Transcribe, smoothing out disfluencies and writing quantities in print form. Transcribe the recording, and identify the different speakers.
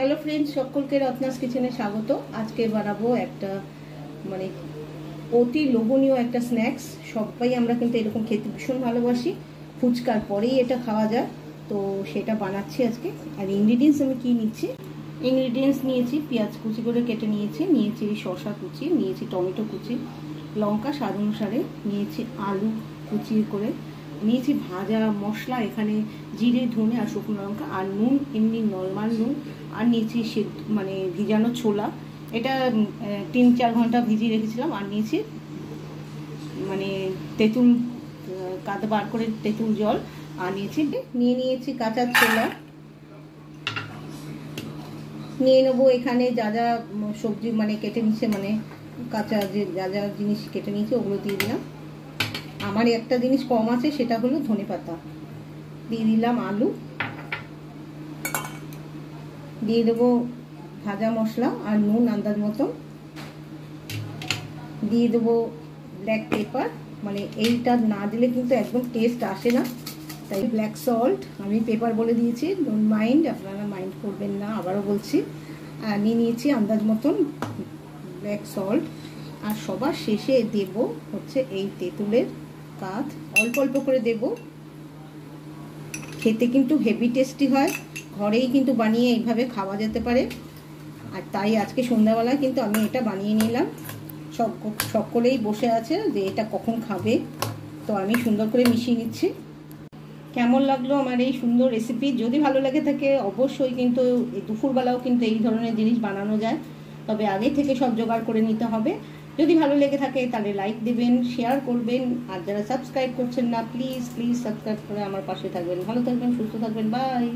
Speaker 1: Hello friends, সকলকে রত্নাস কিচেনে স্বাগত। আজকে বানাবো একটা মানে অতি লোভনীয় একটা স্ন্যাক্স। সবাই আমরা কিন্তু এরকম খেতে ভীষণ ভালোবাসি, ফুচকার পরেই এটা খাওয়া যায়। তো সেটা বানাচ্ছি আজকে। আর ইনগ্রিডিয়েন্টস আমি কি নিচ্ছি, ইনগ্রিডিয়েন্টস নিয়েছি পেঁয়াজ কুচি করে কেটে নিয়েছি শসা কুচি, নিয়েছি টমেটো কুচি, লঙ্কা স্বাদ অনুসারে, নিয়েছি আলু কুচিয়ে করে, নিয়েছি ভাজা মশলা, এখানে জিরে ধনে আর শুকনো লঙ্কা, আর নুন, এমনি নর্মাল নুন, আর নিয়েছি মানে ভিজানো ছোলা, এটা 3-4 ঘন্টা ভিজিয়ে রেখেছিলাম। আর নিয়েছি মানে তেঁতুল, কাদা বার করে তেঁতুল জল, আর নিয়েছি কাঁচা ছোলা। নিয়ে নেবো এখানে যা যা সবজি মানে কেটে নিচ্ছে, মানে কাঁচা যে যা যা জিনিস কেটে নিয়েছি ওগুলো দিয়ে দিলাম। আমার একটা জিনিস কম আছে, সেটা হলো ধনেপাতা। দিয়ে দিলাম আলু, দিয়ে দেবো ভাজা মশলা আর নুন আন্দাজ মতো, দিয়ে দেবো ব্ল্যাক পেপার, মানে এইটা না দিলে কিন্তু একদম টেস্ট আসে না, তাই ব্ল্যাক সল্ট, আমি পেপার বলে দিয়েছি, ডোন্ট মাইন্ড, আপনারা মাইন্ড করবেন না, আবারও বলছি। নিয়েছি আন্দাজ মতন ব্ল্যাক সল্ট। আর সবার শেষে দেব হচ্ছে এই তেঁতুলের কাঠ, অল্প অল্প করে দেব। খেতে কিন্তু হেভি টেস্টি হয়, ঘরেই কিন্তু বানিয়ে এইভাবে খাওয়া যেতে পারে। আর তাই আজকে সন্ধ্যাবেলায় কিন্তু আমি এটা বানিয়ে নিলাম। সকলেই বসে আছে যে এটা কখন খাবে, তো আমি সুন্দর করে মিশিয়ে নিচ্ছি। কেমন লাগলো আমার এই সুন্দর রেসিপি? যদি ভালো লাগে থাকে অবশ্যই কিন্তু দুপুরবেলাও কিন্তু এই ধরনের জিনিস বানানো যায়, তবে আগে থেকে সব জোগাড় করে নিতে হবে। যদি ভালো লেগে থাকে তাহলে লাইক দেবেন, শেয়ার করবেন, আর যারা সাবস্ক্রাইব করছেন না প্লিজ প্লিজ সাবস্ক্রাইব করে আমার পাশে থাকবেন। ভালো থাকবেন, সুস্থ থাকবেন, বাই।